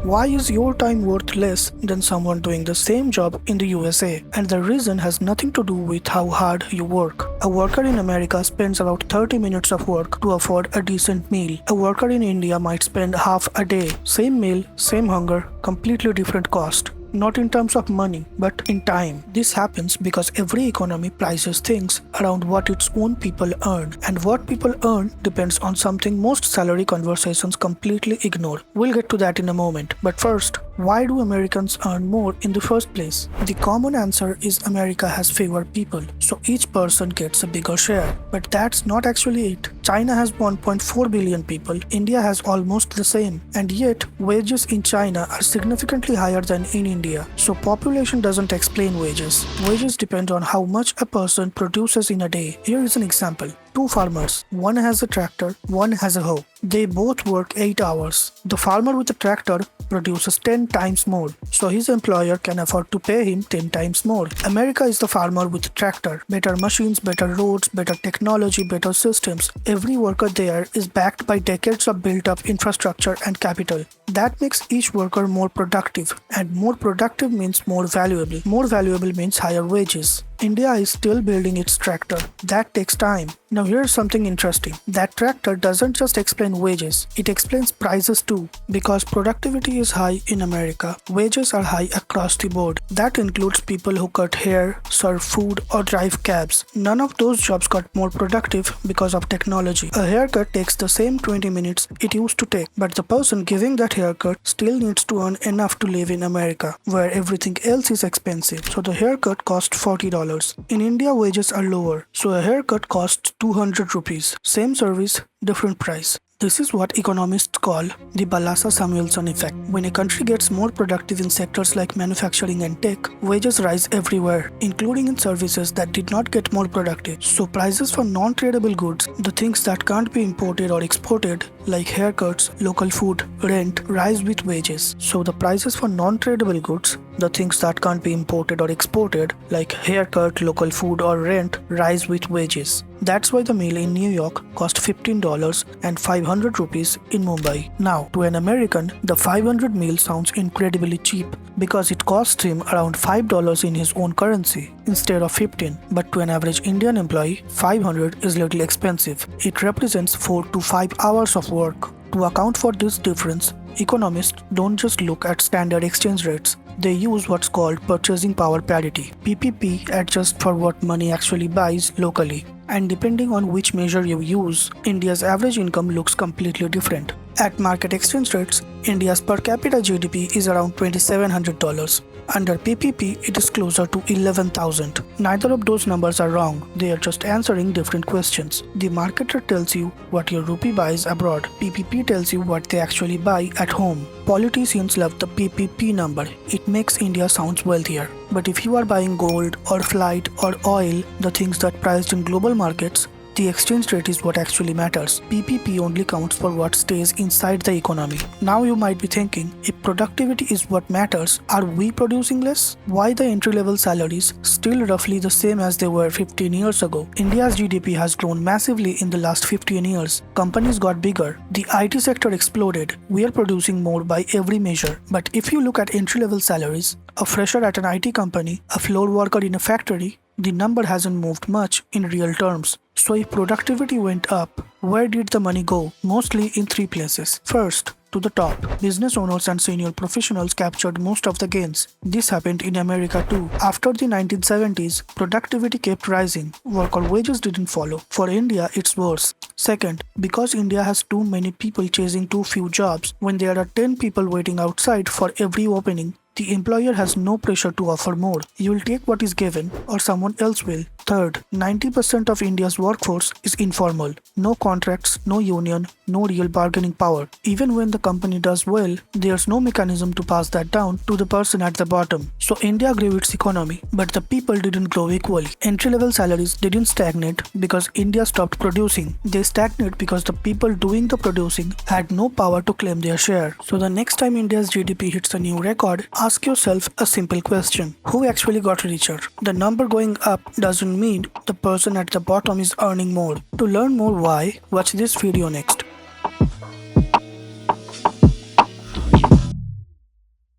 Why is your time worth less than someone doing the same job in the USA? And the reason has nothing to do with how hard you work. A worker in America spends about 30 minutes of work to afford a decent meal. A worker in India might spend half a day. Same meal, same hunger, completely different cost. Not in terms of money, but in time. This happens because every economy prices things around what its own people earn, and what people earn depends on something most salary conversations completely ignore. We'll get to that in a moment, but first, why do Americans earn more in the first place? The common answer is America has fewer people, so each person gets a bigger share. But that's not actually it. China has 1.4 billion people, India has almost the same, and yet wages in China are significantly higher than in India. So population doesn't explain wages. Wages depend on how much a person produces in a day. Here is an example. Two farmers, one has a tractor, one has a hoe. They both work 8 hours. The farmer with the tractor produces 10 times more, so his employer can afford to pay him 10 times more. America is the farmer with the tractor. Better machines, better roads, better technology, better systems. Every worker there is backed by decades of built-up infrastructure and capital. That makes each worker more productive, and more productive means more valuable. More valuable means higher wages. India is still building its tractor. That takes time. Now here's something interesting. That tractor doesn't just explain wages, it explains prices too. Because productivity is high in America, wages are high across the board. That includes people who cut hair, serve food, or drive cabs. None of those jobs got more productive because of technology. A haircut takes the same 20 minutes it used to take, but the person giving that haircut still needs to earn enough to live in America, where everything else is expensive. So the haircut costs $40. In India, wages are lower, so a haircut costs 200 rupees. Same service, different price. This is what economists call the Balassa Samuelson effect. When a country gets more productive in sectors like manufacturing and tech, wages rise everywhere, including in services that did not get more productive. So prices for non-tradable goods, the things that can't be imported or exported, like haircuts, local food, rent, rise with wages. So the prices for non-tradable goods, the things that can't be imported or exported, like haircut, local food, or rent, rise with wages. That's why the meal in New York cost $15 and 500 rupees in Mumbai. Now, to an American, the 500 meal sounds incredibly cheap because it costs him around $5 in his own currency instead of 15. But to an average Indian employee, 500 is little expensive. It represents 4 to 5 hours of work. To account for this difference, economists don't just look at standard exchange rates. They use what's called Purchasing Power Parity. PPP adjusts for what money actually buys locally. And depending on which measure you use, India's average income looks completely different. At market exchange rates, India's per capita GDP is around $2,700. Under PPP, it is closer to 11,000. Neither of those numbers are wrong, they are just answering different questions. The marketer tells you what your rupee buys abroad. PPP tells you what they actually buy at home. Politicians love the PPP number. It makes India sound wealthier. But if you are buying gold or flight or oil, the things that priced in global markets, the exchange rate is what actually matters. PPP only counts for what stays inside the economy. Now you might be thinking, if productivity is what matters, are we producing less? Why the entry-level salaries still roughly the same as they were 15 years ago? India's GDP has grown massively in the last 15 years. Companies got bigger. The IT sector exploded. We are producing more by every measure. But if you look at entry-level salaries, a fresher at an IT company, a floor worker in a factory, the number hasn't moved much in real terms. So if productivity went up, where did the money go? Mostly in 3 places. First, to the top. Business owners and senior professionals captured most of the gains. This happened in America too. After the 1970s, productivity kept rising. Worker wages didn't follow. For India, it's worse. Second, because India has too many people chasing too few jobs, when there are 10 people waiting outside for every opening, the employer has no pressure to offer more. You will take what is given or someone else will. Third, 90% of India's workforce is informal. No contracts, no union, no real bargaining power. Even when the company does well, there's no mechanism to pass that down to the person at the bottom. So India grew its economy, but the people didn't grow equally. Entry-level salaries didn't stagnate because India stopped producing. They stagnated because the people doing the producing had no power to claim their share. So the next time India's GDP hits a new record, ask yourself a simple question. Who actually got richer? The number going up doesn't mean the person at the bottom is earning more. To learn more why, watch this video next.